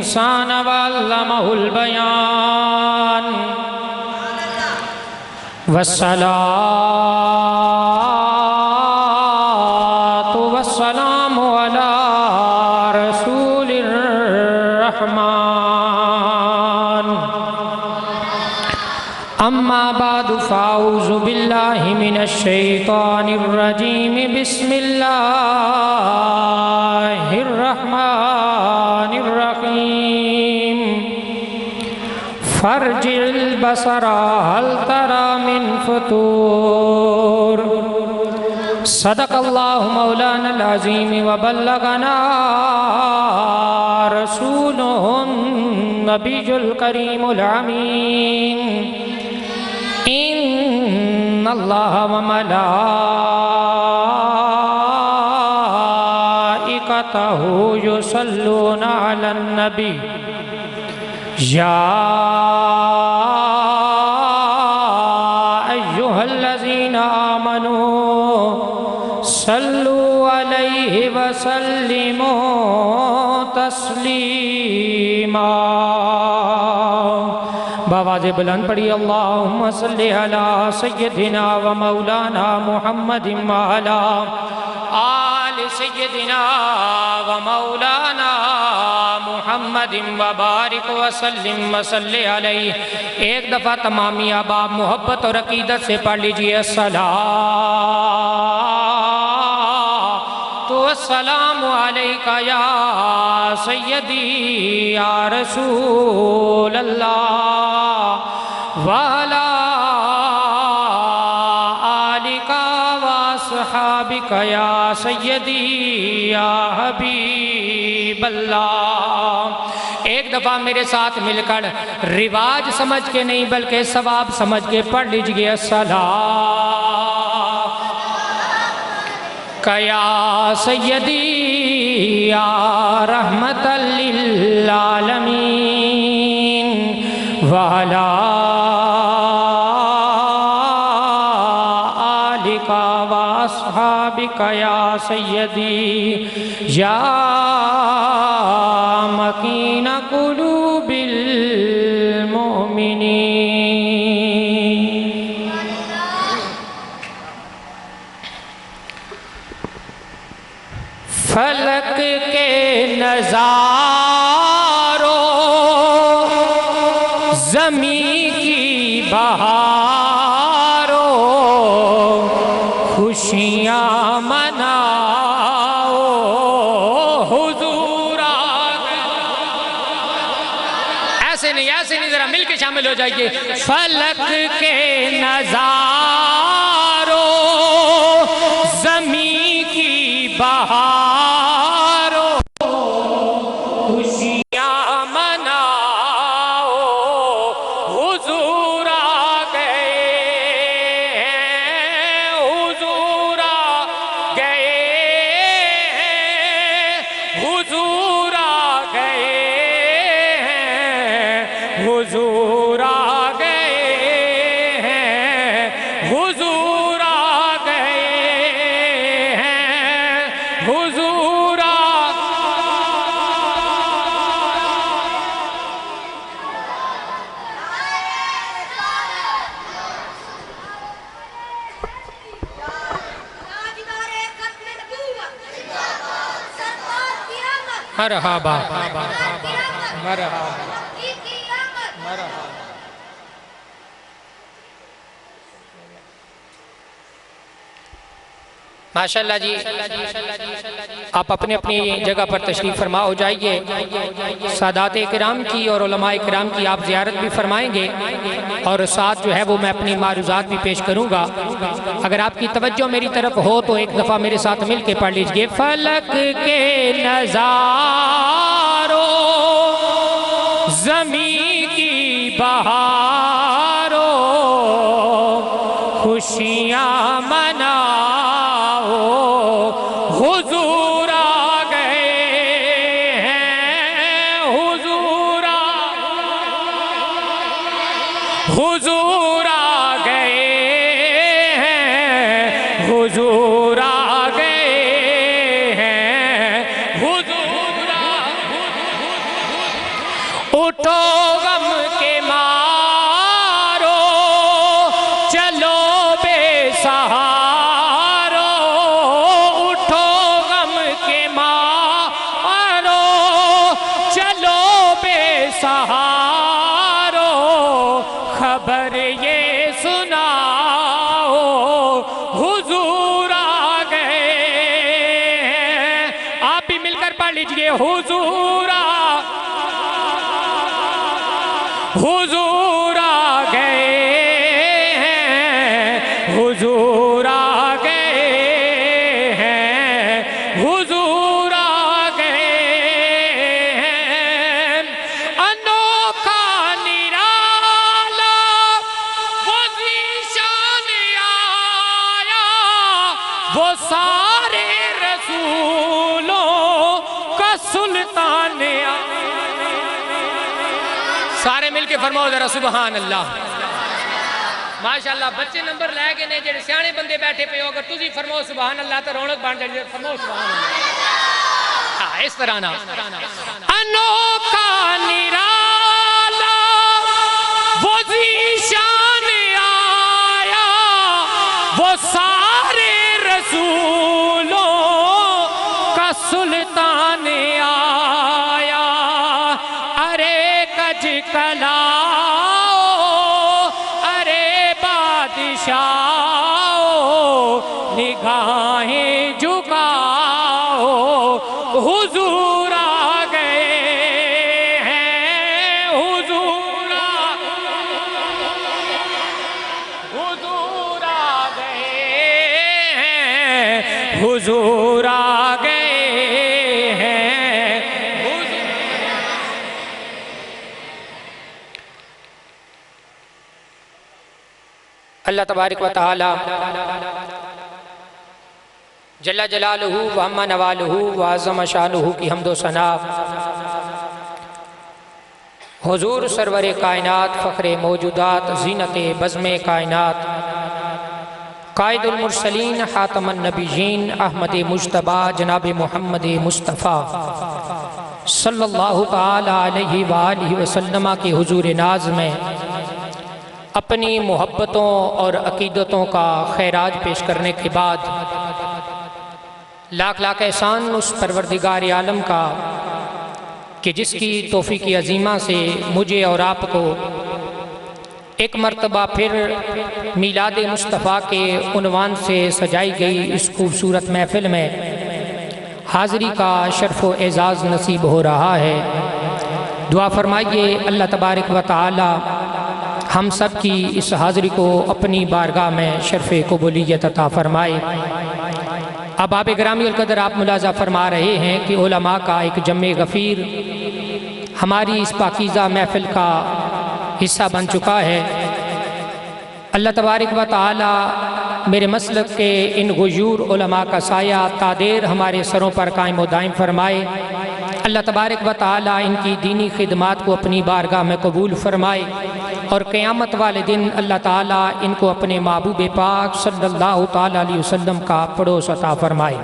इंसान वअल्लमहुल बयान वस्सलातु वस्सलामु अला रसूलिर रहमान अम्मा बादु फ़ाऊज़ु बिल्लाहि मिनश शैतानिर रजीम बिस्मिल्लाहिर रहमानिर रहीम फर्जिल बसरा हल तरा मिन फतूर सदक़ल्लाहु मौलाना अज़ीम व बल्लगना रसूलुहुन नबियुल करीमुल अमीन इन्नल्लाह व मलाइकतहु युसल्लूना अलन नबी या अय्युहल्लज़ीना आमनू सल्लू अलैहि व सल्लिमू तस्लीमा। बावाज़े बुलंद पढ़ी अल्लाहुम्मा सल्लि अला सय्यदिना व मौलाना मुहम्मदिन व अला आलि सय्यदिना व मौलाना मुहम्मदिन व बारिक व सल्लिम व सल्लि अलैहि। एक दफ़ा तमामी अहबाब मोहब्बत और अकीदत से पढ़ लीजिए अस्सलातु वस्सलामु अलैका या सय्यदी या रसूल अल्लाह व अला आलिका व अस्हाबिका या सय्यदी या हबीब अल्लाह। एक दफ़ा मेरे साथ मिलकर रिवाज समझ के नहीं बल्कि सवाब समझ के पढ़ लीजिए अस्सलातु या सय्यदी या रहमतल लिल आलमीन व अला आलिका व अस्हाबिका या सय्यदी या मकीन कुलूबिल मोमिनीन। फलक के नज़ारों ज़मीं की बहारों खुशियाँ मनाओ हुजूर आ गए। ऐसे नहीं ज़रा मिल के शामिल हो जाइए। फलक के नज़ारों ज़मीं की बहारों खुशियाँ मनाओ हुजूर आ गए हुजूर आ गए हुजूर आ गए हुजूर आ गए हुजूर आ गए हुजूर आ मरहबा मरहबा मरहबा। माशाअल्लाह जी, आप अपने अपनी जगह पर तशरीफ़ फरमा हो जाइए। सादात इकराम की और उलमा इकराम की आप ज़ियारत भी फरमाएंगे और साथ जो है वो मैं अपनी मारूज़ात भी पेश करूँगा। अगर आपकी तवज्जो मेरी तरफ हो तो एक दफ़ा मेरे साथ मिल के पढ़ लीजिए। फलक के नज़ारों ज़मीं की बहारों खुशियाँ मनाओ हुजूर आ गए हैं हुजूर आ गए हैं हुजूर आ गए हैं हुजूर उठो गम के मारो चलो बेसहारो, उठो गम के मारो चलो बेसहारो, खबर ये सुनाओ हुजूर आ गए हैं। आप भी मिलकर पढ़ लीजिए, हुजूर हुजूर आ गए हैं, हुजूर आ गए हैं, हुजूर आ गए हैं। अनोखा निराला वो ज़ीशान आया, वो सारे रसूलों का सुल्तान आया। सारे मिलके फरमाओ जरा सुबहान अल्लाह। माशाअल्लाह बच्चे नंबर लैके ने जेडे सियाने बंदे बैठे पे हो, अगर तुसी फरमाओ सुबहान अल्लाह तो रौनक बन जाए। फरमाओ सुबहान अल्लाह। हाँ इस तरह ना। अनोखा निराला वो ज़ीशान आया, वो सारे रसूलों का सुल्तान आया। अरे कज कलाओ अरे बादशाओ, निगाहें झुकाओ हुजूर आ गए हैं, हुजूर आ गए हैं, हुजूर आ गए हैं। अल्लाह तबारक व तआला जल्ला जलालुहु व अम्मा नवालुहु व अज़्ज़म शानुहु की हम्दो सना हुजूर सरवर कायनात, फ़ख्रे मौजूदात, ज़ीनत बज़्म कायनात, कायदुल मुरसलीन, ख़ातमुन नबिय्यीन, अहमद मुज्तबा जनाब मोहम्मद मुस्तफ़ा सल्लल्लाहु तआला अलैहि व आलिहि वसल्लम के हुजूर नाज़ में अपनी मोहब्बतों और अकीदतों का खैराज पेश करने के बाद लाख लाख एहसान उस परवरदिगार आलम का कि जिसकी तौफ़ीक़ अज़ीमा से मुझे और आपको एक मरतबा फिर मीलाद मुस्तफ़ा के उन्वान से सजाई गई इस खूबसूरत महफ़िल में हाज़री का शर्फ़ व एज़ाज़ नसीब हो रहा है। दुआ फरमाइए अल्लाह तबारक व तआला हम सब की इस हाज़री को अपनी बारगाह में शर्फ़ कबूलियत अता फ़रमाए। अब आप ग्रामी कदर आप मुलाज़ा फरमा रहे हैं कि उलमा का एक जम्मे गफ़ीर हमारी इस पाकीज़ा महफ़िल का हिस्सा बन चुका है। अल्लाह तबारक व तआला मेरे मसलक के इन गुयूर उलमा का साया तादेर हमारे सरों पर कायम व दायम फरमाए। अल्लाह तबारक व तआला इनकी दीनी खिदमात को अपनी बारगाह में कबूल फरमाए और क़यामत वाले दिन अल्लाह ताला इनको अपने महबूब पाक सल्लल्लाहु ताला अलैहि वसल्लम का पड़ोस अता फरमाए।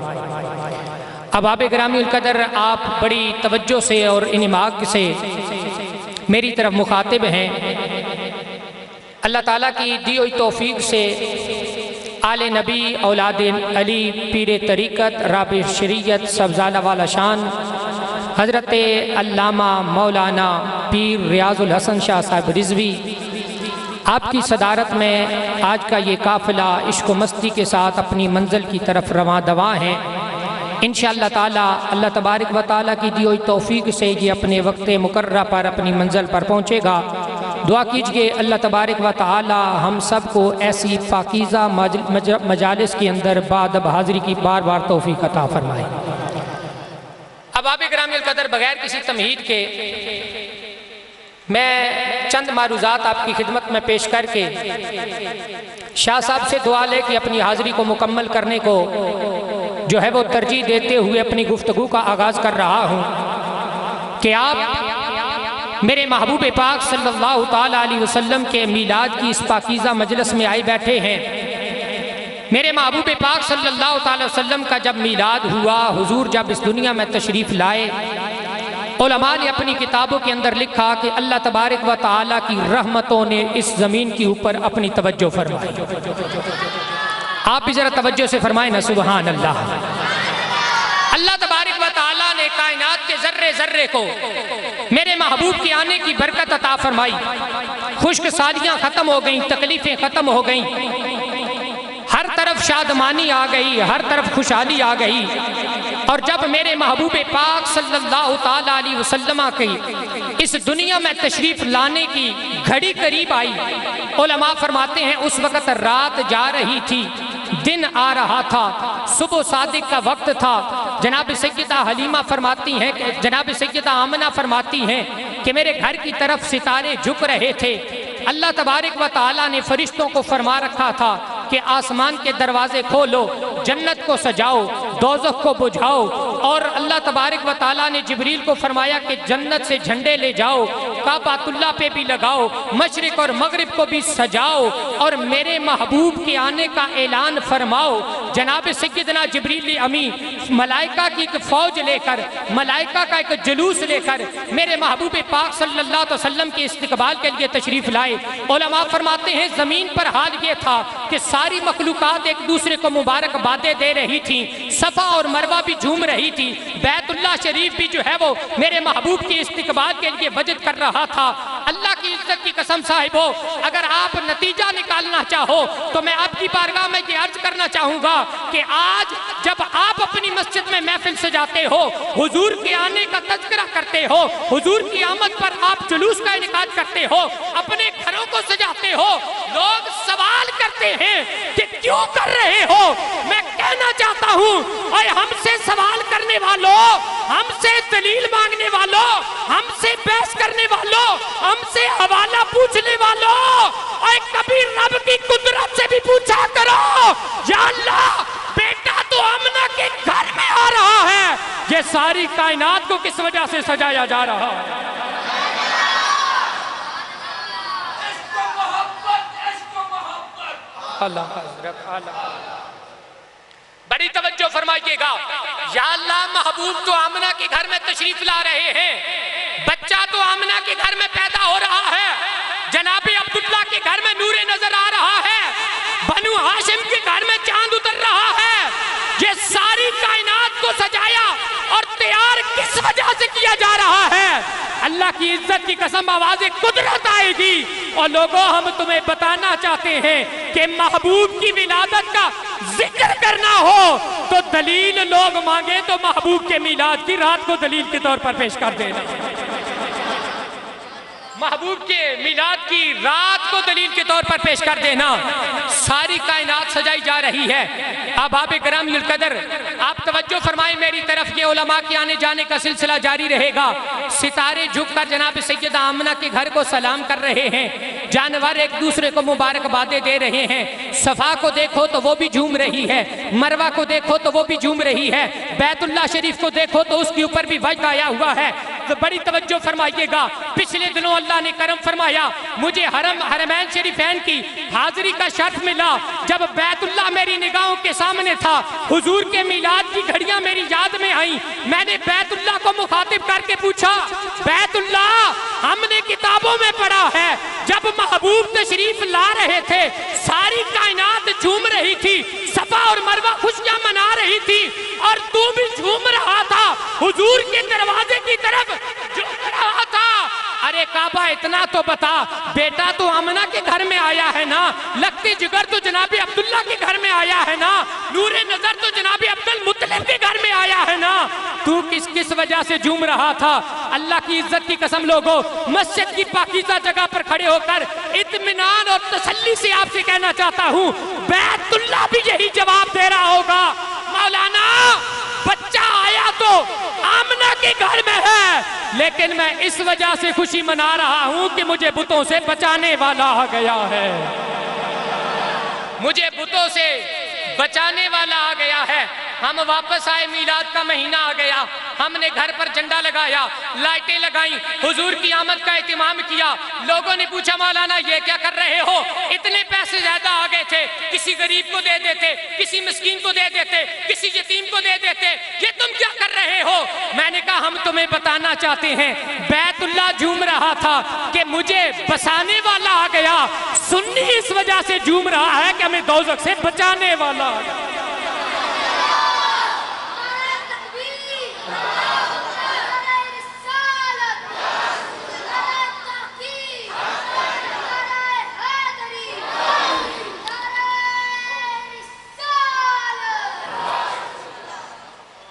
अब आप ग्रामी कदर आप बड़ी तवज्जो से और इन्माक से मेरी तरफ मुखातिब हैं। अल्लाह ताला की दी हुई तौफीक से आले नबी औलाद अली पीर तरीक़त राबे शरीयत सब्ज़ाला वाला शान हज़रत अल्लामा मौलाना पीर रियाज़ुल हसन शाह साहब रिज़वी आपकी सदारत में आज का ये काफ़िला इश्क व मस्ती के साथ अपनी मंजिल की तरफ रवां दवा हैं। इंशाअल्लाह ताला अल्लाह तबारक व ताला की दी हुई तौफीक से ये अपने वक्त मुकर्रर पर अपनी मंजिल पर पहुँचेगा। दुआ कीजिए अल्लाह तबारक व ताला हम सब को ऐसी पाकीज़ा मजालिस के अंदर बादब हाज़िरी की बार बार तौफीक अता फरमाए। अब आप इकरामिल कदर बगैर किसी तमहीद के मैं चंद मारूज़ात आपकी खिदमत में पेश करके शाह साहब से दुआ ले कि अपनी हाज़िरी को मुकम्मल करने को जो है वो तरजीह देते हुए अपनी गुफ्तगू का आगाज़ कर रहा हूँ कि आप मेरे महबूब पाक सल्लल्लाहु ताला अलैहि वसल्लम के मीलाद की इस पाकीज़ा मजलिस में आए बैठे हैं। मेरे महबूब पाक सल्लल्लाहु ताला अलैहि वसल्लम का जब मीलाद हुआ, हुजूर जब इस दुनिया में तशरीफ़ लाए, उलमा ने अपनी किताबों के अंदर लिखा कि अल्लाह तबारक व तआला की रहमतों ने इस ज़मीन के ऊपर अपनी तवज्जो फरमाई। आप भी ज़रा तवज्जो से फरमाए ना, सुबहान अल्लाह। अल्लाह तबारक व तआला ने कायनात के जर्रे जर्रे को मेरे महबूब के आने की बरकत अता फरमाई। खुश्क सालियाँ ख़त्म हो गई, तकलीफ़ें ख़त्म हो गई, हर तरफ शादमानी आ गई, हर तरफ खुशहाली आ गई। और जब मेरे महबूब पाक सल्लल्लाहु ताला अलैहि वसल्लम की इस दुनिया में तशरीफ लाने की घड़ी करीब आई, उलमा फरमाते हैं उस वक़्त रात जा रही थी, दिन आ रहा था, सुबह सादिक का वक्त था। जनाब सैयदा हलीमा फरमाती हैं, जनाब सैयदा आमना फरमाती हैं कि मेरे घर की तरफ सितारे झुक रहे थे। अल्लाह तबारक व तआला ने फरिश्तों को फरमा रखा था कि आसमान के दरवाजे खोलो, जन्नत को सजाओ, दोज़ख को बुझाओ। और अल्लाह तबारक व तआला ने जिब्रील को फरमाया कि जन्नत से झंडे ले जाओ, काबातुल्लाह पे भी लगाओ, मशरिक और मगरिब को भी सजाओ और मेरे महबूब के आने का ऐलान फरमाओ। जनाब सैयदना जिब्रील अमी मलाइका की एक फौज लेकर, मलाइका का एक जुलूस लेकर मेरे महबूब पाक सल्लल्लाहु अलैहि वसल्लम के इस्तकबाल के लिए तशरीफ लाए। उलमा फरमाते हैं जमीन पर हाल ये था कि सारी मखलूकात एक दूसरे को मुबारकबादें दे रही थी, सफा और मरवा भी झूम रही थी, बैतुल्लाह शरीफ भी जो है वो मेरे महबूब के इस्तकबाल के लिए वजद कर रहा था। अल्लाह की इज्जत की कसम साहिबो, अगर आप नतीजा निकालना चाहो तो मैं आपकी बारगाह में ये अर्ज करना चाहूंगा कि आज जब आप अपनी मस्जिद में महफिल सजाते हो, हुजूर के आने का तज़किरा करते हो, हुजूर की आमद पर आप जुलूस का इनेकाद करते हो, अपने घरों को सजाते हो, लोग सवाल करते हैं कि क्यों कर रहे हो। मैं कहना चाहता हूँ, और हमसे सवाल करने वालों, हमसे दलील मांगने वालों, हमसे बहस करने वालों, हमसे हवाला पूछने वालों, और कभी रब की कुदरत से भी पूछा करो, या अल्लाह बेटा तो आमना के घर में आ रहा है, ये सारी कायनात को किस वजह से सजाया जा रहा है। बड़ी तवज्जो फरमाइएगा। या अल्लाह महबूब तो आमना के घर में तशरीफ ला रहे हैं, बच्चा तो आमना के घर में पैदा हो रहा है, जनाबी अब्दुल्ला के घर में नूरे नजर आ रहा है, बनु हाशिम के घर में चांद उतर रहा है। ये सारी कायनात को सजाया और तैयार किस वजह से किया जा रहा है। अल्लाह की इज्जत की कसम, आवाज़े कुदरत आएगी और लोगों हम तुम्हें बताना चाहते हैं कि महबूब की विलादत का जिक्र करना हो तो दलील लोग मांगे तो महबूब के मिलाद की रात को दलील के तौर पर पेश कर देना। महबूब के मिलाद की रात को दलील के तौर पर पेश कर देना। सारी कायनात सजाई जा रही है। अब आप इकरामुल कदर, आप तवज्जो फरमाएं मेरी तरफ, ये उलमा के आने जाने का सिलसिला जारी रहेगा। सितारे झुककर जनाब सैयदा आमना के घर को सलाम कर रहे हैं, जानवर एक दूसरे को मुबारकबादें दे रहे हैं। सफा को देखो तो वो भी झूम रही है, मरवा को देखो तो वो भी झूम रही है, बैतुल्लाह शरीफ को देखो तो उसके ऊपर भी वजद आया हुआ है। तो बड़ी तवज्जो फरमाइएगा। पिछले दिनों अल्लाह ने करम फरमाया, मुझे हरमैन शरीफैन की हाजिरी का शर्फ मिला। जब बैतुल्लाह मेरी निगाहों के सामने था, हुजूर के मिलाद की घड़ियां मेरी याद में आई। मैंने बैतुल्लाह को मुखातिब करके पूछा, बैतुल्लाह हमने किताबों में पढ़ा है जब महबूब तशरीफ ला रहे थे सारी कायनात झूम रही थी, सफा और मरवा खुशियां मना रही थी और तू भी झूम रहा था, हुजूर के दरवाजे की तरफ झुक रहा था। अरे काबा इतना तो बता, बेटा तो आमना के घर में आया है ना, लगती जिगर तो जनाबी अब्दुल्ला के घर में आया है ना, नूरे नजर तो जनाबी अब्दुल मुत्तलिब के घर में आया है ना, तू किस किस वजह से झूम रहा था। अल्लाह की इज्जत की कसम लोगों, मस्जिद की पाकीज़ा जगह पर खड़े होकर इत्मीनान और तसल्ली से आपसे कहना चाहता हूँ, बैतुल्लाह भी यही जवाब दे रहा होगा, मौलाना बच्चा आया तो आमना के घर में है, लेकिन मैं इस वजह से खुशी मना रहा हूं कि मुझे बुतों से बचाने वाला आ गया है, मुझे बुतों से बचाने वाला आ गया है। हम वापस आए, मीलाद का महीना आ गया, हमने घर पर झंडा लगाया, लाइटें लगाई, हुजूर की आमद का एहतमाम किया। लोगों ने पूछा मौलाना ये क्या कर रहे हो, इतने पैसे ज्यादा आ गए थे, किसी गरीब को दे देते, किसी मिस्कीन को दे देते, किसी यतीम को दे देते, ये तुम क्या कर रहे हो? मैंने कहा हम तुम्हें बताना चाहते हैं, बैतुल्लाह झूम रहा था कि मुझे बसाने वाला आ गया, सुन्नी इस वजह से झूम रहा है कि हमें दोज़ख से बचाने वाला आ गया।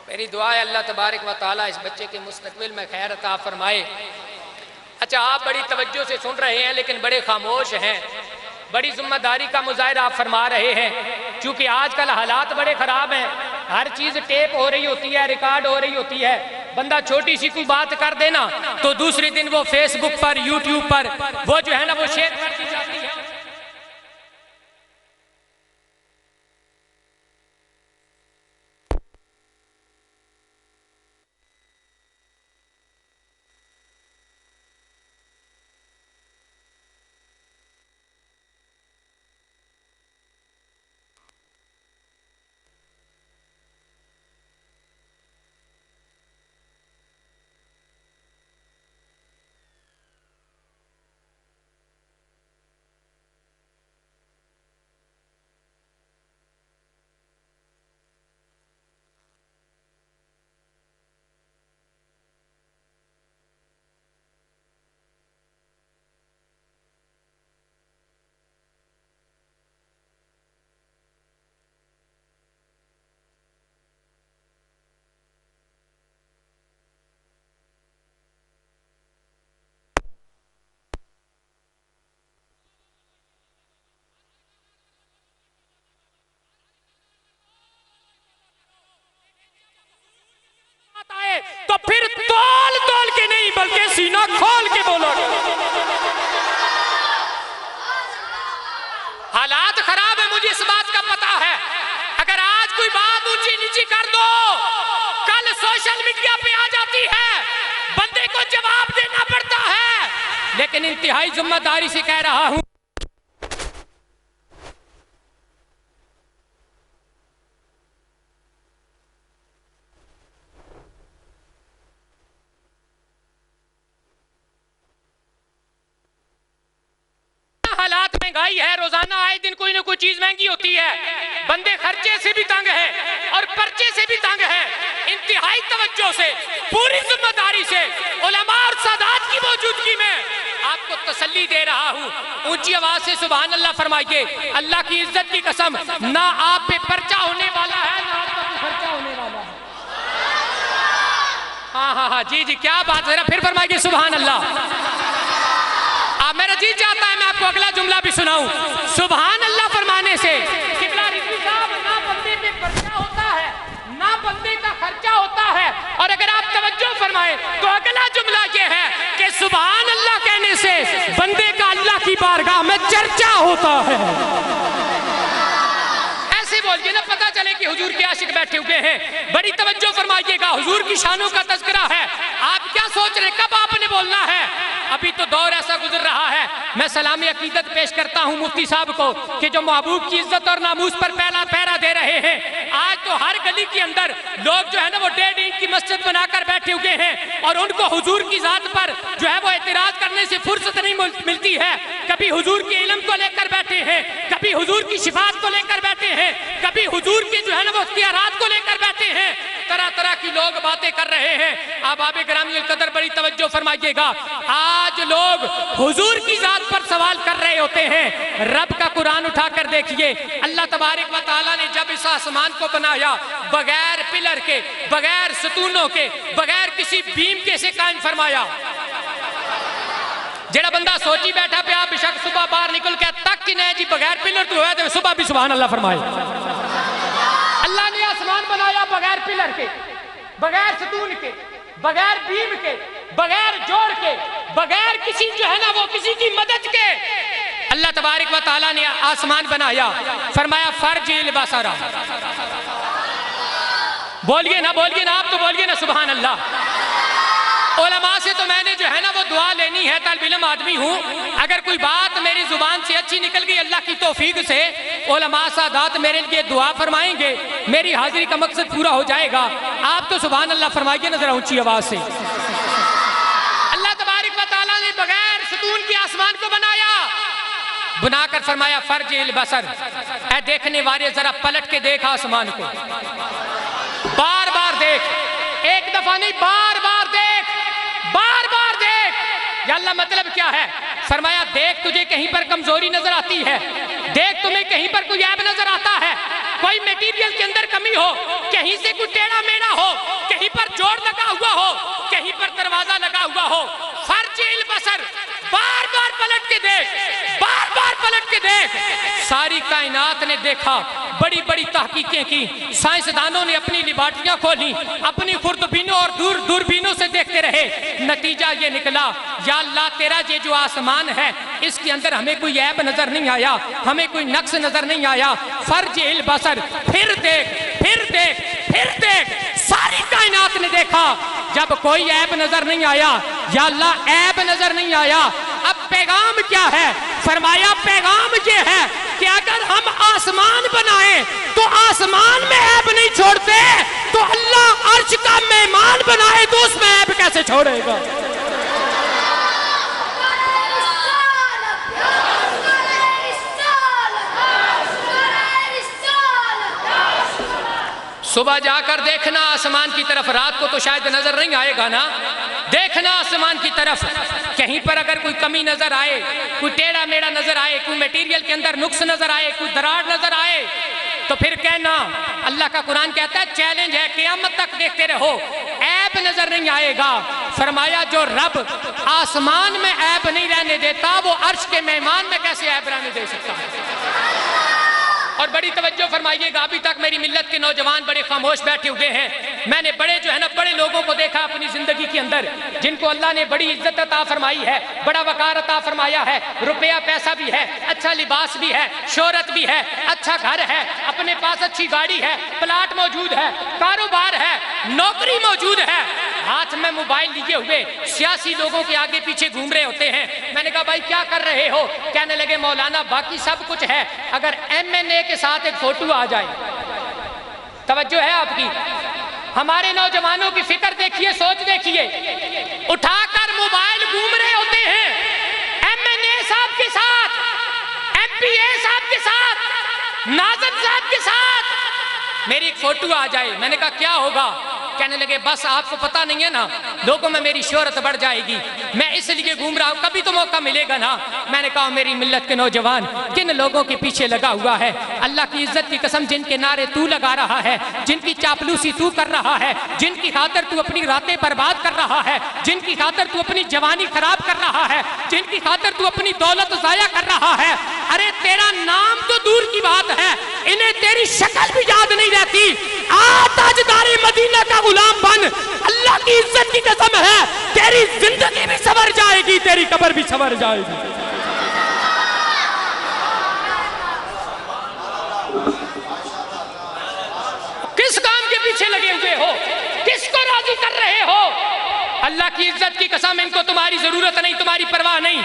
मेरी दुआ है अल्लाह तबारक व तआला इस बच्चे के मुस्तकबिल में खैर अता फरमाए। अच्छा, आप बड़ी तवज्जो से सुन रहे हैं लेकिन बड़े खामोश हैं, बड़ी जिम्मेदारी का मुजाहिरा आप फरमा रहे हैं, क्योंकि आजकल हालात बड़े ख़राब हैं, हर चीज़ टेप हो रही होती है, रिकॉर्ड हो रही होती है। बंदा छोटी सी कोई बात कर देना तो दूसरे दिन वो फेसबुक पर, यूट्यूब पर वो जो है ना वो शेयर कर दी जाती है। तो फिर तोल तोल के नहीं बल्कि सीना खोल के बोलोगे। हालात खराब है, मुझे इस बात का पता है। अगर आज कोई बात ऊंची नीची कर दो, कल सोशल मीडिया पे आ जाती है, बंदे को जवाब देना पड़ता है। लेकिन इंतहाई जिम्मेदारी से कह रहा हूं, हालात महंगाई है, रोजाना आए दिन कोई ना कोई चीज महंगी होती है, बंदे खर्चे से भी तंग है और पर्चे से भी तंग है। इंतहाई तवज्जो से, पूरी जिम्मेदारी से, उलमा और सादात की मौजूदगी में आपको तसल्ली दे रहा हूँ। ऊंची आवाज से सुभान अल्लाह फरमाइए। अल्लाह की इज्जत की कसम, ना आप पे पर्चा होने वाला है ना आप पे खर्चा होने वाला है। हाँ हाँ हाँ, जी जी, क्या बात है, फिर फरमाइए सुभान अल्लाह। मेरा जी चाहता है मैं आपको अगला जुमला भी सुनाऊं। सुभान अल्लाह फरमाने से किबला रिजवी साहब, ना बंदे पे खर्चा होता है ना बंदे का खर्चा होता है। और अगर आप तवज्जो फरमाएं तो अगला जुमला ये है कि सुभान अल्लाह कहने से बंदे का अल्लाह की बारगाह में चर्चा होता है। ऐसे बोलिए ना, पता चले कि हुजूर के आशिक बैठे हुए हैं। बड़ी तवज्जो फरमाइएगा, हुजूर की शानों का तज़किरा है। आप क्या सोच रहे, कब आपने बोलना है? अभी तो दौर ऐसा गुजर रहा है। मैं सलामी अकीदत पेश करता हूं मुफ्ती साहब को कि जो महबूब की इज्जत और नामूस पर पहला पहरा दे रहे हैं। आज तो हर गली के अंदर लोग जो है ना वो 1.5 इंच की मस्जिद बनाकर बैठे हुए हैं और उनको हुजूर की जात पर जो है वो एतराज करने से फुर्सत नहीं मिलती है। कभी हुजूर के इल्म को लेकर बैठे हैं, कभी हुजूर की शिफात को लेकर बैठे हैं, कभी हुजूर के जो है ना वो इख्तियारात को लेकर बैठे हैं। तरह तरह की लोग बातें कर रहे हैं। आप ग्रामीण कदर बड़ी तवज्जो फरमाइएगा। आज लोग हुजूर की जात पर सवाल कर रहे होते हैं। रब का कुरान उठाकर देखिए, अल्लाह तबारक व तआला ने जब इस आसमान को बनाया, बगैर पिलर के, बगैर सतूनों के, बगैर किसी बीम के से कायम फरमाया। जेड़ा बंदा सोची बैठा पे आप बेशक सुबह बाहर निकल के तक कि नहीं जी बगैर पिलर तो है, तो सुबह भी सुभान अल्लाह फरमाए। अल्लाह ने आसमान बनाया बगैर पिलर के, बगैर सतून के, बगैर बीम के, बगैर जोड़ के, बगैर किसी जो है ना वो किसी की मदद के अल्लाह तबारक व तआला ने आसमान बनाया। फरमाया फर्जिल बसरा, बोलिए ना आप तो बोलिए ना सुभान अल्लाह। उलमा से तो मैंने जो है ना वो दुआ लेनी है, तलब इल्म आदमी हूँ। अगर कोई बात मेरी जुबान से अच्छी निकल गई अल्लाह की तौफीक से, उलमा सादात मेरे लिए दुआ फरमाएंगे, मेरी हाजिरी का मकसद पूरा हो जाएगा। आप तो सुभान अल्लाह फरमाइए ना जरा ऊंची आवाज से। अल्लाह तबारक व तआला ने बगैर सुकून के आसमान को बनाया, बनाकर फरमाया फर्जिल बसर, ऐ देखने वाले जरा पलट के देख आसमान को, बार बार देख, एक दफा नहीं बार बार देख, बार बार देख। या अल्लाह मतलब क्या है? फरमाया देख तुझे कहीं पर कमजोरी नजर आती है, देख तुम्हें कहीं पर कोई ऐब नजर आता है, कोई मटेरियल के अंदर कमी हो, कहीं से कोई टेढ़ा मेढ़ा हो, कहीं पर जोड़ लगा हुआ हो, कहीं पर दरवाजा लगा हुआ हो, फर्जिल बसर, बार बार पलट के देख, बार बार पलट के देख। सारी कायनात ने देखा, बड़ी बड़ी तहकीकें की, साइंसदानों ने अपनी लिबार्टियां खोली, अपनी खुर्दबीनों और दूरबीनों से देखते रहे। नतीजा ये निकला, या अल्लाह तेरा ये जो आसमान है इसके अंदर हमें कोई ऐब नजर नहीं आया, हमें कोई नक्स नजर नहीं आया। फर्जिल बसर, फिर देख, फिर देख, फिर देख। सारी कायनात ने देखा, जब कोई ऐब नजर नहीं आया, या अल्लाह ऐब नजर नहीं आया, अब पैगाम क्या है? फरमाया पैगाम ये है कि अगर हम आसमान बनाए तो आसमान में ऐब नहीं छोड़ते, तो अल्लाह अर्श का मेहमान बनाए तो उसमें ऐब कैसे छोड़ेगा? सुबह जाकर देखना आसमान की तरफ, रात को तो शायद नजर नहीं आएगा ना, देखना आसमान की तरफ, कहीं पर अगर कोई कमी नजर आए, कोई टेढ़ा मेढ़ा नजर आए, कोई मटेरियल के अंदर नुक्स नजर आए, कोई दरार नजर आए, तो फिर कहना, अल्लाह का कुरान कहता है चैलेंज है, क़यामत तक देखते रहो, ऐब नजर नहीं आएगा। फरमाया जो रब आसमान में ऐब नहीं रहने देता, वो अर्श के मेहमान में कैसे ऐब रहने दे सकता है? और बड़ी तवज्जो फरमाइएगा, अभी तक मेरी मिल्लत के नौजवान बड़े खामोश बैठे हुए हैं। मैंने बड़े जो है ना बड़े लोगों को देखा अपनी जिंदगी के अंदर, जिनको अल्लाह ने बड़ी इज्जत अता फरमाई है, बड़ा वकार अता फरमाया है, रुपया पैसा भी है, अच्छा लिबास भी है, शोहरत भी है, अच्छा घर है, अपने पास अच्छी गाड़ी है, प्लाट मौजूद है, कारोबार है, नौकरी मौजूद है, हाथ में मोबाइल लिए हुए सियासी लोगों के आगे पीछे घूम रहे होते हैं। मैंने कहा भाई क्या कर रहे हो? कहने लगे मौलाना बाकी सब कुछ है, अगर MNA के साथ एक फोटो आ जाए। तवज्जो है आपकी? हमारे नौजवानों की फिक्र देखिए, सोच देखिए, उठाकर मोबाइल घूम रहे होते हैं MNA साहब के साथ, MPA साहब के साथ, नाज़िम साहब के साथ मेरी एक फोटो आ जाए। मैंने कहा क्या होगा? कहने लगे बस आपको पता नहीं है ना, लोगों में मेरी शोहरत बढ़ जाएगी, मैं इसलिए घूम रहा हूँ, कभी तो मौका मिलेगा ना। मैंने कहा मेरी मिल्लत के नौजवान किन लोगों के पीछे लगा हुआ है? अल्लाह की इज्जत की कसम, जिनके नारे तू लगा रहा है, जिनकी चापलूसी तू कर रहा है, जिनकी खातिर तू अपनी रातें बर्बाद कर रहा है, जिनकी खातिर तू अपनी जवानी खराब कर रहा है, जिनकी खातिर तू अपनी दौलत जाया कर रहा है, अरे तेरा नाम तो दूर की बात है, इन्हें तेरी शक्ल भी याद नहीं रहती। आ ताजदारे मदीना का गुलाम बन, अल्लाह की इज्जत की कसम है तेरी जिंदगी भी संवर जाएगी, तेरी कब्र भी संवर जाएगी। किस काम के पीछे लगे हुए हो? किसको राजी कर रहे हो? अल्लाह की इज्जत की कसम, इनको तुम्हारी जरूरत नहीं, तुम्हारी परवाह नहीं।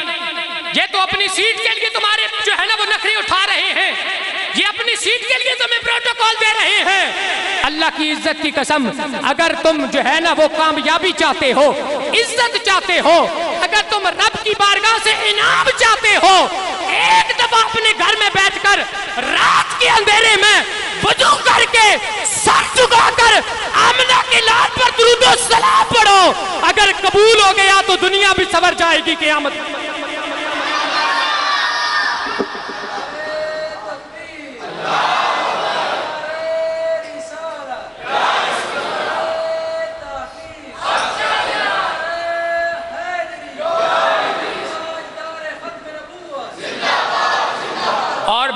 ये तो अपनी सीट के लिए तुम्हारे जो है ना वो नखरे उठा रहे हैं, ये अपनी सीट के लिए तुम्हें प्रोटोकॉल दे रहे हैं। अल्लाह की इज्जत की कसम, अगर तुम जो है ना वो कामयाबी चाहते हो, इज्जत चाहते हो, अगर तुम रब की बारगाह से इनाम चाहते हो, एक दफा अपने घर में बैठकर रात के अंधेरे में वजू करके सर झुकाकर आमना के लाल पर दुरूद और सलाम पढ़ो। अगर कबूल हो गया तो दुनिया भी संवर जाएगी क़यामत।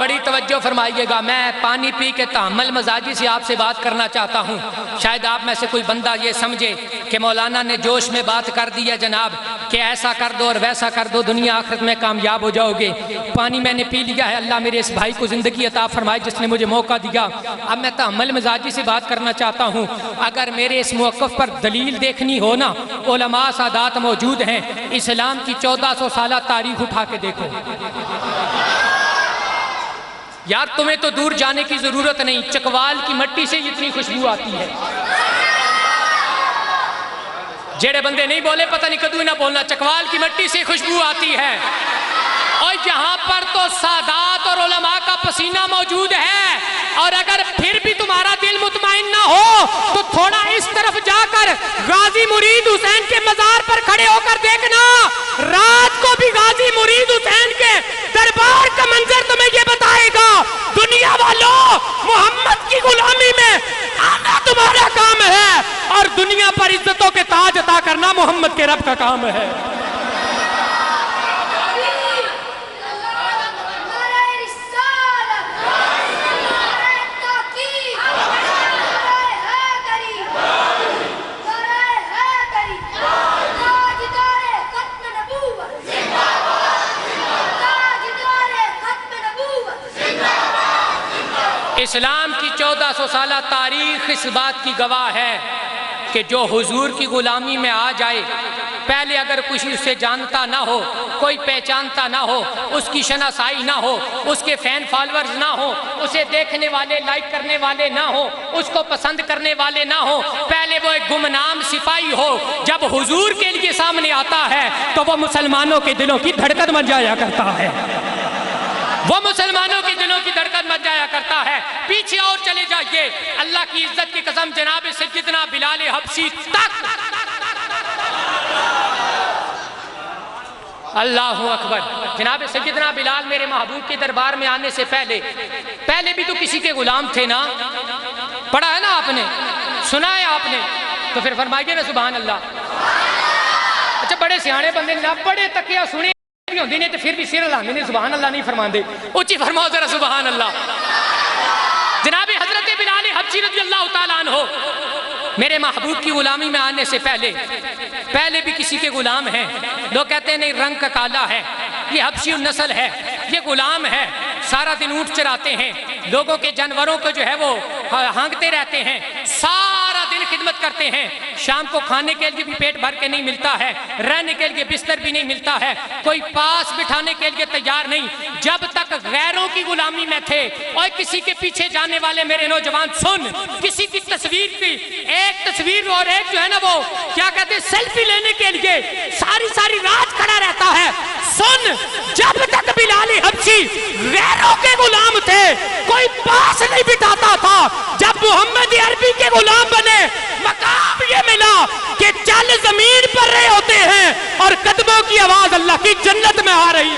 बड़ी तवज्जो फरमाइएगा। मैं पानी पी के तामल मजाजी से आपसे बात करना चाहता हूँ। शायद आप में से कोई बंदा ये समझे कि मौलाना ने जोश में बात कर दी है जनाब कि ऐसा कर दो और वैसा कर दो, दुनिया आखिरत में कामयाब हो जाओगे। पानी मैंने पी लिया है, अल्लाह मेरे इस भाई को ज़िंदगी अता फरमाए जिसने मुझे मौका दिया। अब मैं तामल मजाजी से बात करना चाहता हूँ। अगर मेरे इस मौक़िफ़ पर दलील देखनी हो ना, उलमा सादात मौजूद हैं, इस्लाम की 1400 साल तारीख उठा के देखो। यार तुम्हें तो दूर जाने की जरूरत नहीं, चकवाल की मट्टी से इतनी खुशबू आती है। जेड़े बंदे नहीं बोले पता नहीं कदू ना बोलना, चकवाल की मट्टी से खुशबू आती है। और यहाँ पर तो सादात और उलमा का पसीना मौजूद है। और अगर फिर भी तुम्हारा दिल मुतमईन ना हो तो थोड़ा इस तरफ जाकर गाजी मुरीद हुसैन के मजार पर खड़े होकर देखना, रात को भी गाजी मुरीद हुसैन के दरबार का मंजर तुम्हें ये बताएगा, दुनिया वालों मोहम्मद की गुलामी में आना तुम्हारा काम है और दुनिया पर इज्जतों के ताज अता करना मोहम्मद के रब का काम है। इस्लाम की 1400 साल तारीख इस बात की गवाह है कि जो हुजूर की गुलामी में आ जाए, पहले अगर किसी उससे जानता ना हो, कोई पहचानता ना हो, उसकी शनासाई ना हो, उसके फैन फॉलोअर्स ना हो, उसे देखने वाले लाइक करने वाले ना हो, उसको पसंद करने वाले ना हो, पहले वो एक गुमनाम सिपाही हो, जब हुजूर के लिए सामने आता है तो वो मुसलमानों के दिलों की धड़कन बन जाया करता है। वो मुसलमानों के दिलों की धड़कन बन जाया करता है। पीछे और चले जाइए, अल्लाह की इज्जत की कसम, जनाब सैयदना बिलाल हबशी तक, अल्लाहु अकबर, जनाब सैयदना बिलाल मेरे महबूब के दरबार में आने से पहले भी तो किसी के गुलाम थे ना। पढ़ा है ना आपने, सुना है आपने, तो फिर फरमाइए ना सुभान अल्लाह। अच्छा बड़े सियाने बंदे ना, बड़े तकिया सुने होंदी ने तो फिर भी सिर हिलांदे ने, सुभान अल्लाह नहीं फरमाते। उच्ची फरमाओ जरा सुभान अल्लाह। जनाब हजरत बिलाल हबशी रज़ियल्लाहु ताला अन्हु मेरे महबूब की गुलामी में आने से पहले भी किसी के गुलाम हैं। लोग कहते हैं नहीं रंग का काला है, ये हबशी नस्ल है, ये गुलाम है, सारा दिन ऊंट चराते हैं, लोगों के जानवरों को जो है वो हांकते रहते हैं, सारा दिन खिदमत करते हैं, शाम को खाने के लिए भी पेट भर के नहीं मिलता है, रहने के लिए बिस्तर भी नहीं मिलता है, कोई पास बिठाने के लिए तैयार नहीं। जब तक गैरों की गुलामी में थे, और किसी के पीछे जाने वाले मेरे नौजवान सुन, किसी की तस्वीर की एक तस्वीर और एक जो है ना वो क्या कहते हैं सेल्फी लेने के लिए सारी रात खड़ा रहता है। सुन, जब तक बिलाल हबशी गैरों के गुलाम थे, कोई पास नहीं बिठाता था। जब मोहम्मद अरबी के गुलाम बने, मकाम ये मिला कि चल जमीन पर रहे होते हैं और कदमों की आवाज अल्लाह की जन्नत में आ रही।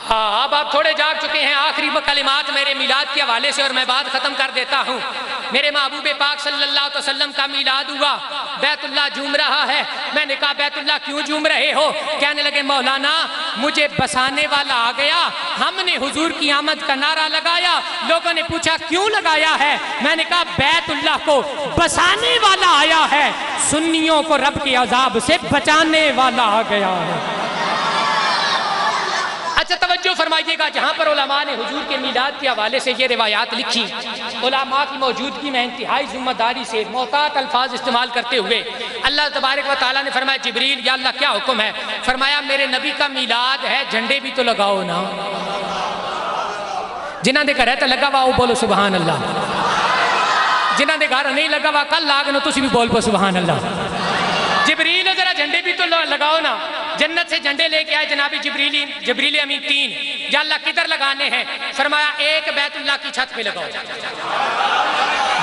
हाँ, अब आप थोड़े जाग चुके हैं। आखिरी कलिमात मेरे मिलाद के हवाले से और मैं बात खत्म कर देता हूँ। मेरे महबूब पाक सल्लल्लाहु अलैहि वसल्लम का मिलाद हुआ, बैतुल्लाह झूम रहा है। मैंने कहा बैतुल्लाह क्यों झूम रहे हो? कहने लगे मौलाना मुझे बसाने वाला आ गया, हमने हुजूर की आमद का नारा लगाया। लोगों ने पूछा क्यों लगाया है? मैंने कहा बैतुल्लाह को बसाने वाला आया है, सुन्नियों को रब के अजाब से बचाने वाला आ गया है। अच्छा तवज्जो फरमाइएगा, जहाँ पर उलमा ने हुजूर के मिलाद के हवाले से ये रिवायात लिखी, उलमा की मौजूदगी में इंतहाई जिम्मेदारी से मोहतात अल्फाज इस्तेमाल करते हुए अल्लाह तबारक व तआला ने फरमाया जिब्रील या अल्लाह क्या हुक्म है? फरमाया मेरे नबी का मिलाद है, झंडे भी तो लगाओ ना। जिन्हों के घर है तो लगा हुआ वो बोलो सुबहान अल्लाह, जिन्हों के घर नहीं लगा हुआ कल लाग नो तुम भी बोल पो सुबहान अल्लाह। जिब्रील जरा झंडे भी तो लगाओ ना। जन्नत से झंडे लेके आए जनाबी जिब्रील अमीन 3, या अल्लाह किधर लगाने हैं? फरमाया एक बैतुल्लाह की छत पे लगाओ,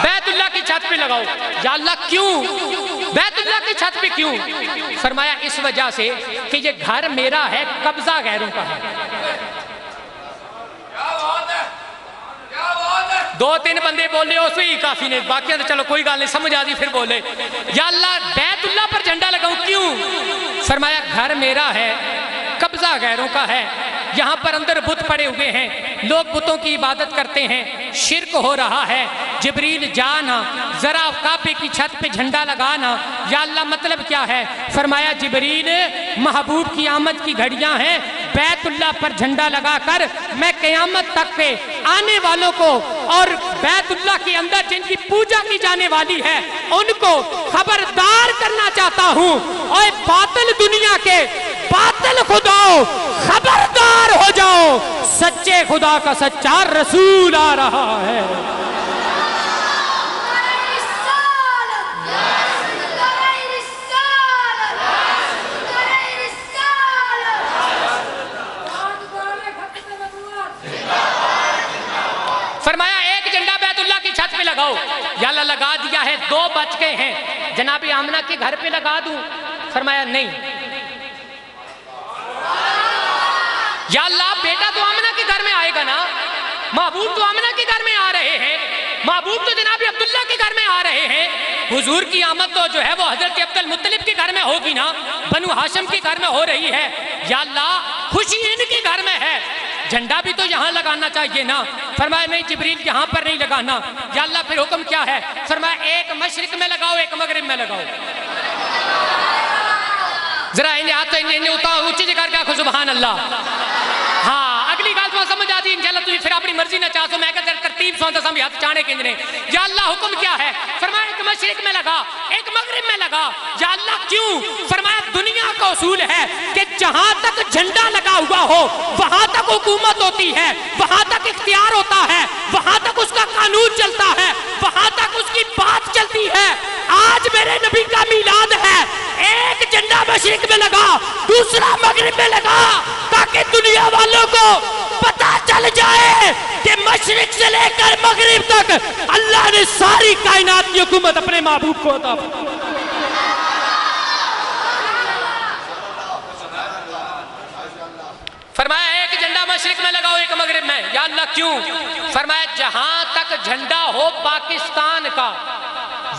बैतुल्लाह की छत पे लगाओ। या अल्लाह क्यों बैतुल्लाह की छत पे क्यों? फरमाया इस वजह से कि ये घर मेरा है, कब्जा गैरों का है। दो तीन बंदे बोले उसमें ही काफी ने, बाकी तो चलो कोई गल नहीं समझ आ गई। फिर बोले या अल्लाह बैतुल्लाह पर झंडा लगाऊं क्यों? फरमाया घर मेरा है, कब्जा गैरों का है, यहाँ पर अंदर बुत पड़े हुए हैं, लोग बुतों की इबादत करते हैं, शिर्क हो रहा है। जिब्रील जाना जरा काबे की छत पे झंडा लगाना। या अल्लाह मतलब क्या है? फरमाया जिब्रील महबूब की आमद की घड़ियां हैं, बैतुल्लाह पर झंडा लगाकर मैं क़यामत तक पे आने वालों को और बैतुल्लाह के अंदर जिनकी पूजा की जाने वाली है उनको खबरदार करना चाहता हूँ। और बातिल दुनिया के बातिल खुदाओं खबरदार हो जाओ, सच्चे खुदा का सच्चा रसूल आ रहा है। फरमाया एक झंडा बैतुल्लाह की छत पे लगाओ। या अल्लाह लगा दिया है, 2 बच गए हैं, जनाबे आमना के घर पे लगा दूं? फरमाया नहीं। या अल्लाह बेटा तो आमना के घर में आएगा ना, महबूब तो आमना के घर में आ रहे हैं, महबूब तो जनाब अब्दुल्ला के घर में आ रहे हैं, हुजूर की आमद तो जो है वो हजरत अब्दुल मुत्तलिब के घर में होगी ना, बनु हाशिम के घर में हो रही है। या अल्लाह खुशी इनके घर में है, झंडा भी तो यहाँ लगाना चाहिए ना। फरमाया नहीं जिब्रील यहाँ पर नहीं लगाना। या अल्लाह फिर हुक्म क्या है? फरमाया एक मशरिक में लगाओ, एक मगरिब में लगाओ। जरा इन्हें हाथ इन्हें ऊंची जगह क्या सुभान अल्लाह। हाँ अगली बात वहां समझ आती इंशाल्लाह, तुझे फिर अपनी मर्जी ना चाहो मैं कहते तरतीब सौंदा सम हाथ चाणे के ने। या अल्लाह हुक्म क्या है? फरमाया एक मशरिक में लगा, एक मगरिब में लगा। या अल्लाह क्यों? फरमाया दुनिया का उसूल है कि जहां तक झंडा लगा हुआ हो वहां तक हुकूमत होती है, वहां तक इख्तियार होता है, वहां तक उसका कानून चलता है, वहां तक उसकी बात चलती है। आज मेरे नबी का मीलाद है, एक झंडा मशरिक में लगा, दूसरा मगरिब में लगा, ताकि दुनिया वालों को पता चल जाए कि मशरिक से लेकर मगरिब तक अल्लाह ने सारी कायनात की हुकूमत अपने महबूब को अता। फरमाया एक झंडा मशरिक में लगाओ, एक मगरिब में। या अल्लाह क्यों? फरमाया जहां तक झंडा हो पाकिस्तान का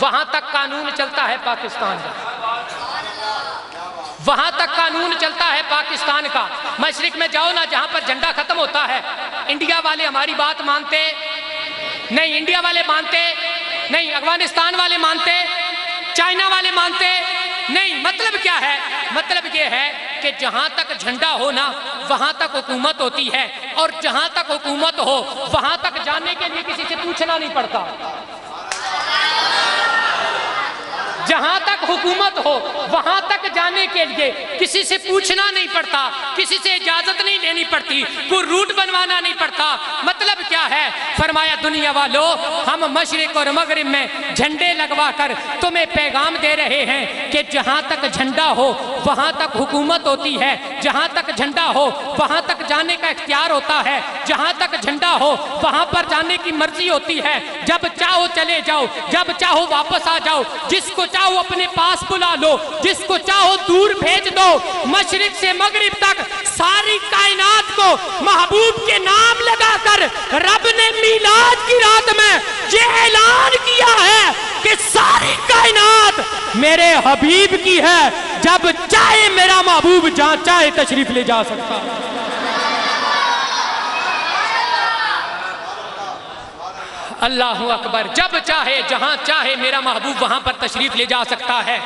वहां तक कानून चलता है पाकिस्तान का, वहां तक कानून चलता है पाकिस्तान का। मशरिक में जाओ ना, जहां पर झंडा खत्म होता है, इंडिया वाले हमारी बात मानते नहीं, इंडिया वाले मानते नहीं, अफगानिस्तान वाले मानते, चाइना वाले मानते नहीं। मतलब क्या है? मतलब ये है कि जहां तक झंडा हो ना वहां तक हुकूमत होती है, और जहां तक हुकूमत हो वहां तक जाने के लिए किसी से पूछना नहीं पड़ता। जहां तक हुकूमत हो वहां तक जाने के लिए किसी से पूछना नहीं पड़ता, किसी से इजाजत नहीं लेनी पड़ती, कोई रूट बनवाना नहीं पड़ता। मतलब क्या है? फरमाया दुनिया वालों हम मशरिक और मगरिब में झंडे लगवा कर तुम्हें पैगाम दे रहे हैं कि जहां तक झंडा हो वहां तक हुकूमत होती है, जहां तक झंडा हो वहां तक जाने का इख्तियार होता है, जहां तक झंडा हो वहां पर जाने की मर्जी होती है। जब चाहो चले जाओ, जब चाहो वापस आ जाओ, जिसको चाहो अपने पास बुला लो, जिसको चाहो दूर भेज दो। मशरिक से मगरिब तक सारी कायनात को महबूब के नाम लगाकर रब ने मीलाद की रात में ये ऐलान किया है कि सारी कायनात मेरे हबीब की है, जब चाहे मेरा महबूब जहां चाहे तशरीफ ले जा सकता है। अल्लाहु अकबर। जब चाहे जहां चाहे मेरा महबूब वहां पर तशरीफ ले जा सकता है।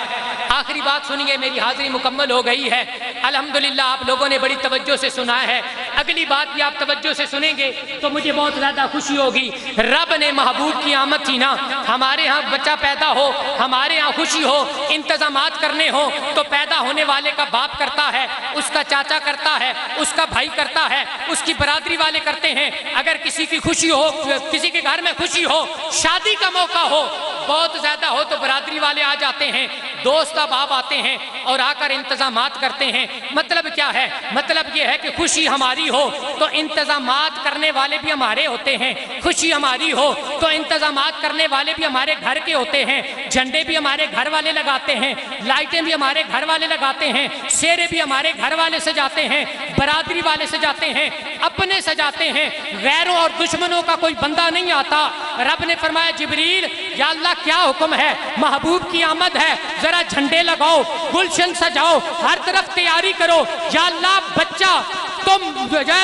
आखिरी बात सुनिए, मेरी हाजिरी मुकम्मल हो गई है। अल्हम्दुलिल्लाह आप लोगों ने बड़ी तवज्जो से सुना है। अगली बात भी आप तवज्जो से सुनेंगे तो मुझे बहुत ज़्यादा खुशी होगी। रब ने महबूब की आमद थी ना, हमारे यहाँ बच्चा पैदा हो, हमारे यहाँ खुशी हो, इंतजामात करने हो तो पैदा होने वाले का बाप करता है, उसका चाचा करता है, उसका भाई करता है, उसकी बरादरी वाले करते हैं। अगर किसी की खुशी हो, किसी के घर में खुशी हो, शादी का मौका हो, बहुत ज्यादा हो तो बरादरी वाले आ जाते हैं, दोस्त अहबाब आते हैं और आकर इंतजामात करते हैं। मतलब क्या है? मतलब ये है कि खुशी हमारी हो तो इंतजामात करने वाले भी हमारे होते हैं, खुशी हमारी हो तो इंतजामात करने वाले भी हमारे घर के होते हैं, झंडे भी हमारे घर वाले लगाते हैं, लाइटें भी हमारे घर वाले लगाते हैं, शेरे भी हमारे घर वाले सजाते हैं, बरादरी वाले सजाते हैं, अपने सजाते हैं। गैरों और दुश्मनों का कोई बंदा नहीं आता रब ने फरमाया जिब्रील या अल्लाह क्या हुक्म है, महबूब की आमद है, जरा झंडे लगाओ, गुलशन सजाओ, हर तरफ तैयारी करो। या अल्लाह बच्चा तो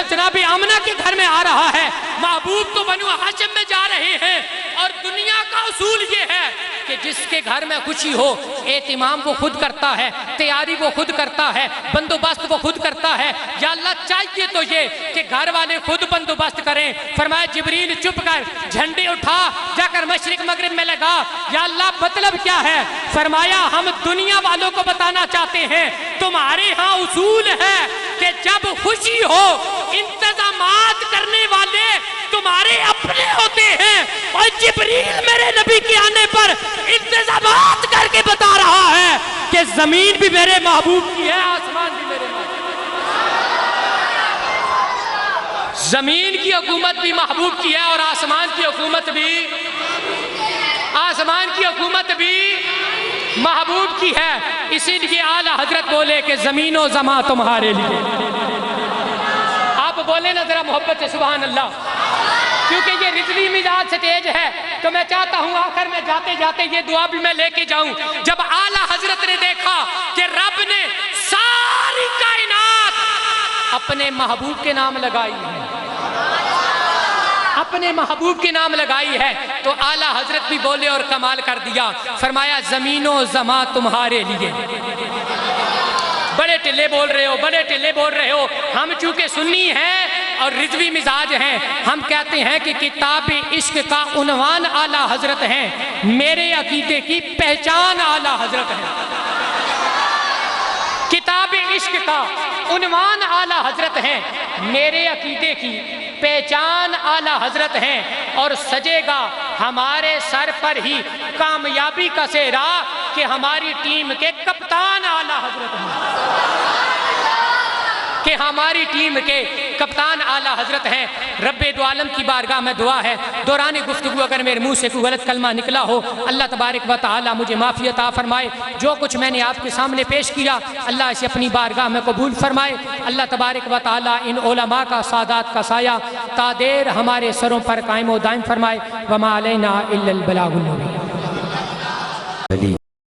जनाब आमना के घर में आ रहा है, महबूब तो बनु हाशिम में जा रहे हैं। और दुनिया का उसूल ये है कि जिसके घर में खुशी हो एहतिमाम वो खुद करता है, तैयारी वो खुद करता है, बंदोबस्त वो खुद करता है। या अल्लाह चाहिए तो ये कि घर वाले खुद बंदोबस्त करें। फरमाया जिब्रील चुप कर, झंडे उठा, जाकर मशरिक मगरिब में लगा। या अल्लाह मतलब क्या है? फरमाया हम दुनिया वालों को बताना चाहते हैं तुम्हारे यहाँ उसूल है कि जब खुशी हो इंतजामात करने वाले तुम्हारे अपने होते हैं, और जिब्रील मेरे नबी के आने पर इंतजामात करके बता रहा है कि जमीन भी मेरे महबूब की है, आसमान भी मेरे महबूब, जमीन की हुकूमत भी महबूब की है और आसमान की हुकूमत भी महबूब की है। इसीलिए आला हजरत बोले कि जमीनो जमा तुम्हारे लिए। आप बोले ना जरा मोहब्बत से सुभान अल्लाह, क्योंकि ये रिजवी मिजाज से तेज है। तो मैं चाहता हूँ आखिर में जाते जाते ये दुआ भी मैं लेके जाऊं। जब आला हजरत ने देखा कि रब ने सारी कायनात अपने महबूब के नाम लगाई है, अपने महबूब के नाम लगाई है, तो आला हजरत भी बोले और कमाल कर दिया। फरमाया जमीनो जमा तुम्हारे लिए। बड़े टिल्ले बोल रहे हो, बड़े टिल्ले बोल रहे हो। हम चूंकि सुन्नी हैं और रिजवी मिजाज हैं, हम कहते हैं कि किताब इश्क का उन्वान आला हजरत है, मेरे अकीदे की पहचान आला हजरत है। किताब इश्क का उन्वान आला हजरत है, मेरे अकीदे की पहचान आला हजरत हैं। और सजेगा हमारे सर पर ही कामयाबी का सेहरा कि हमारी टीम के कप्तान आला हजरत हैं, कि हमारी टीम के कप्तान आला हजरत हैं। रब्बे दो आलम की बारगाह में दुआ है, दौरान गुफ्तगू अगर मेरे मुंह से कोई गलत कलमा निकला हो, अल्लाह तबारक व तआला मुझे माफ़ी अता फरमाए। जो कुछ मैंने आपके सामने पेश किया अल्लाह इसे अपनी बारगाह में कबूल फरमाए। अल्लाह तबारक व तआला इन उलमा का सादात का साया तादेर हमारे सरों पर कायम व दायम फरमाए। वमा अलैना इल्लल बलागुल मुबीन।